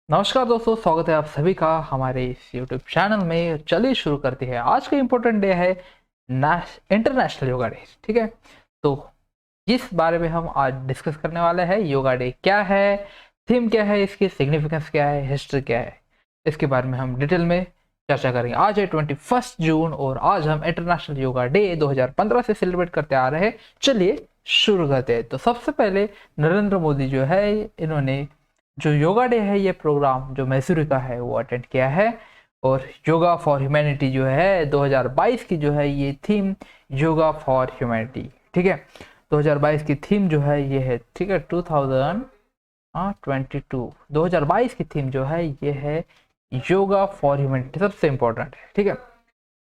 नमस्कार दोस्तों, स्वागत है आप सभी का हमारे इस YouTube चैनल में। चलिए शुरू करते हैं। आज का इम्पोर्टेंट डे है इंटरनेशनल योगा डे। ठीक है, तो इस बारे में हम आज डिस्कस करने वाले हैं। योगा डे क्या है, थीम क्या है, इसकी सिग्निफिकेंस क्या है, हिस्ट्री क्या है, इसके बारे में हम डिटेल में चर्चा करेंगे। आज है 21 जून और आज हम इंटरनेशनल योगा डे 2015 से सेलिब्रेट करते आ रहे हैं। चलिए शुरू करते हैं। तो सबसे पहले नरेंद्र मोदी जो है, इन्होंने जो योगा डे है, ये प्रोग्राम जो मैसूरी का है वो अटेंड किया है। और योगा फॉर ह्यूमैनिटी जो है 2022 की जो है ये थीम योगा फॉर ह्यूमैनिटी। ठीक है, 2022 की थीम जो है ये है, ठीक है, 2022 की थीम जो है ये है योगा फॉर ह्यूमैनिटी, सबसे इम्पोर्टेंट है। ठीक है,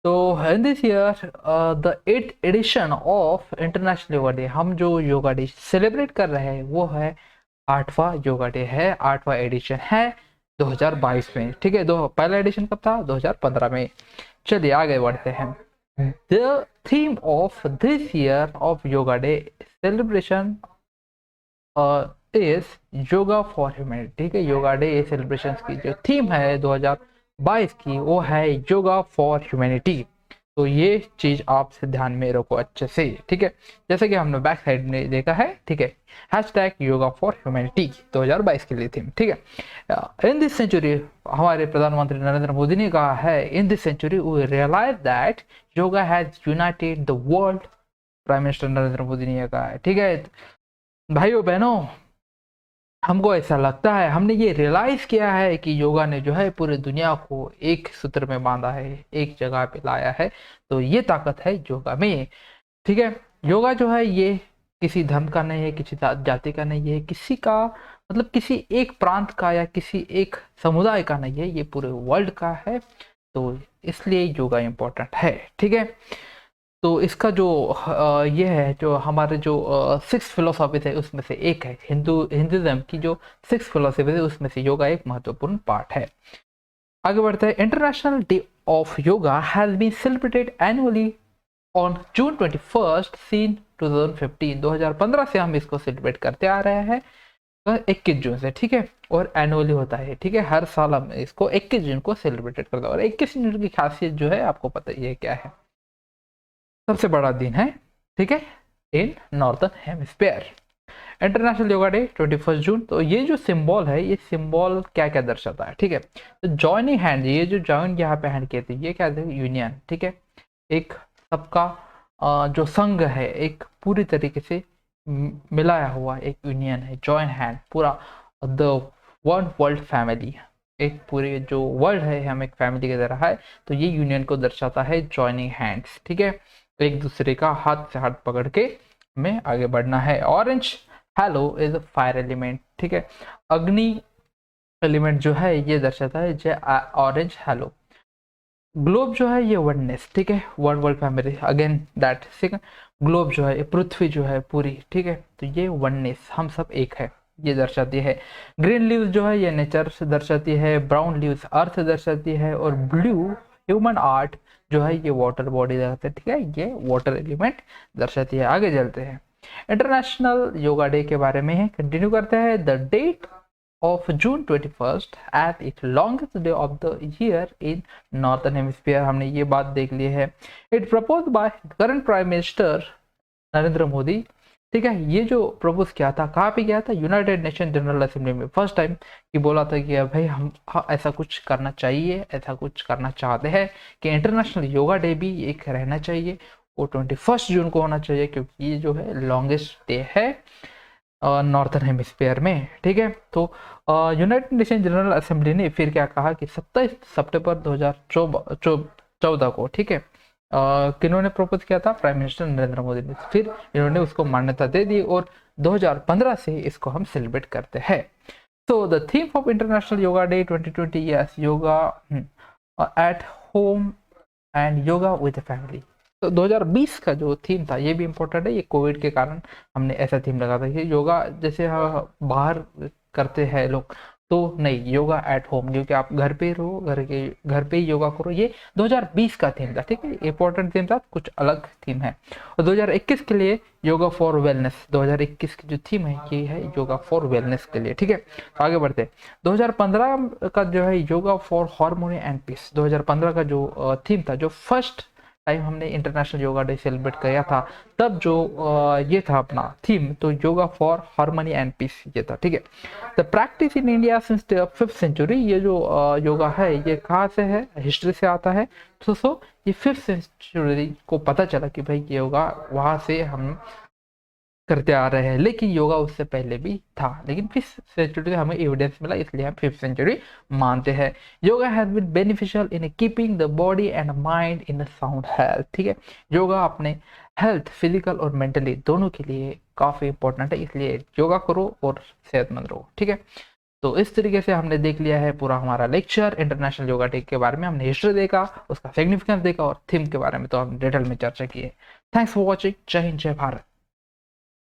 तो in this year the 8th edition of international yoga day, हम जो योगा डे सेलिब्रेट कर रहे हैं वो है 8वां योगा डे है, 8वां एडिशन है 2022 में। ठीक है, दो पहला एडिशन कब था? 2015 में। चलिए आगे बढ़ते हैं। The theme of this year of yoga day celebration is yoga for humanity. ठीक है, योगा डे सेलिब्रेशन की जो थीम है 2022 की वो है योगा फॉर ह्यूमैनिटी। तो ये चीज आपसे ध्यान में रखो अच्छे से। ठीक है, जैसे कि हमने बैक साइड में देखा है। ठीक है, हैशटैग योगा फॉर ह्यूमैनिटी 2022 के लिए थीम। ठीक है, इन दिस सेंचुरी हमारे प्रधानमंत्री नरेंद्र मोदी ने कहा है, in this century we realise that yoga has united the world. Prime minister Narendra Modi ने यह कहा है। ठीक है भाइयों बहनों, हमको ऐसा लगता है, हमने ये रियलाइज किया है कि योगा ने जो है पूरी दुनिया को एक सूत्र में बांधा है, एक जगह पे लाया है। तो ये ताकत है योगा में। ठीक है, योगा जो है ये किसी धर्म का नहीं है, किसी जाति का नहीं है, किसी का मतलब किसी एक प्रांत का या किसी एक समुदाय का नहीं है, ये पूरे वर्ल्ड का है। तो इसलिए योगा इम्पोर्टेंट है। ठीक है, तो इसका जो ये है, जो हमारे जो 6 फिलोसॉफी है उसमें से एक है। हिंदुज्म की जो 6 फिलोसॉफी है उसमें से योगा एक महत्वपूर्ण पार्ट है। आगे बढ़ते हैं। International day of yoga has been celebrated annually on June 21 since 2015। 2015 से हम इसको सेलिब्रेट करते आ रहे हैं, 21 जून से। ठीक है, और एनुअली होता है। ठीक है, हर साल हम इसको 21 जून को सेलिब्रेट करते हैं। और 21 जून की खासियत जो है आपको पता ही है क्या है, सबसे बड़ा दिन है। ठीक है, in northern hemisphere. International yoga day 21 June. तो ये जो सिंबल है, ये सिंबल क्या क्या दर्शाता है? ठीक है, तो जॉइनिंग हैंड, ये जो जॉइन यहाँ पे हैंड किए थे, ये क्या थे? यूनियन। ठीक है, एक सबका जो संघ है, एक पूरी तरीके से मिलाया हुआ एक यूनियन है, जॉइन हैंड, पूरा द वन वर्ल्ड फैमिली, एक पूरे जो वर्ल्ड है हम एक फैमिली की तरह है। तो ये यूनियन को दर्शाता है जॉइनिंग हैंड्स। ठीक है, एक दूसरे का हाथ से हाथ पकड़ के हमें आगे बढ़ना है। Orange hello is fire element. ठीक है, अग्नि एलिमेंट जो है ये दर्शाता है जय ऑरेंज हेलो। ग्लोब जो है ये वननेस। ठीक है, one world family again that. ठीक है, ग्लोब जो है पृथ्वी जो है पूरी। ठीक है, तो ये वननेस, हम सब एक है, ये दर्शाती है। ग्रीन लीव्स जो है ये नेचर से दर्शाती है, ब्राउन लीव्स अर्थ दर्शाती है, और ब्लू ह्यूमन आर्ट जो है ये वाटर बॉडी दर्शाती है। ठीक है, ये वाटर एलिमेंट दर्शाती है। आगे चलते हैं, इंटरनेशनल योगा डे के बारे में कंटिन्यू करते हैं। The date of June 21st at its longest day of the year in Northern Hemisphere, हमने ये बात देख ली है। It proposed by current Prime Minister Narendra Modi. ठीक है, ये जो प्रपोज किया था, कहाँ पे किया था? यूनाइटेड नेशन जनरल असेंबली में फर्स्ट टाइम कि बोला था कि भाई हम ऐसा कुछ करना चाहिए, ऐसा कुछ करना चाहते हैं कि इंटरनेशनल योगा डे भी एक रहना चाहिए, वो 21 जून को होना चाहिए, क्योंकि ये जो है लॉन्गेस्ट डे है नॉर्थन हेमिस्फीयर में। ठीक है, तो यूनाइटेड नेशन जनरल असेंबली ने फिर क्या कहा कि 27 सितंबर 2014 को, ठीक है, किन्होंने प्रपोज किया था? प्राइम मिनिस्टर नरेंद्र मोदी ने। फिर इन्होंने उसको मान्यता दे दी और 2015 से इसको हम सेलिब्रेट करते हैं। So the theme of international yoga day 2020, yes, yoga at home and yoga with family. तो 2020 का जो थीम था ये भी इम्पोर्टेंट है। ये कोविड के कारण हमने ऐसा थीम लगा था कि योगा जैसे बाहर करते हैं लोग, तो नहीं, योगा एट होम, क्योंकि आप घर पे रहो, घर पे ही योगा करो। ये 2020 का थीम था, ठीक है, इंपॉर्टेंट थीम था, कुछ अलग थीम है। और 2021 के लिए योगा फॉर वेलनेस, 2021 की जो थीम है ये है योगा फॉर वेलनेस के लिए, ठीक है। तो आगे बढ़ते हैं। 2015 का जो है yoga for harmony and peace, 2015 का जो थीम था, जो फर्स्ट टाइम हमने इंटरनेशनल योगा डे सेलिब्रेट किया था, तब जो ये था अपना थीम, तो yoga for harmony and peace ये था, ठीक है। The practice in India since the 5th century, ये जो योगा है ये कहाँ से है, हिस्ट्री से आता है। तो ये 5th सेंचुरी को पता चला कि भाई ये योगा वहाँ से हम करते आ रहे हैं, लेकिन योगा उससे पहले भी था, लेकिन 5th सेंचुरी से हमें एविडेंस मिला, इसलिए हम 5th सेंचुरी मानते हैं। Yoga has been beneficial in keeping the body and mind in sound health, ठीक है। योगा अपने हेल्थ, फिजिकल और मेंटली दोनों के लिए काफ़ी इंपॉर्टेंट है, इसलिए योगा करो और सेहतमंद रहो, ठीक है। तो इस तरीके से हमने देख लिया है पूरा हमारा लेक्चर इंटरनेशनल योगा डे के बारे में। हमने हिस्ट्री देखा, उसका सिग्निफिकेंस देखा और थीम के बारे में तो हम डिटेल में चर्चा की है। Thanks for watching. जय हिंद, जय भारत।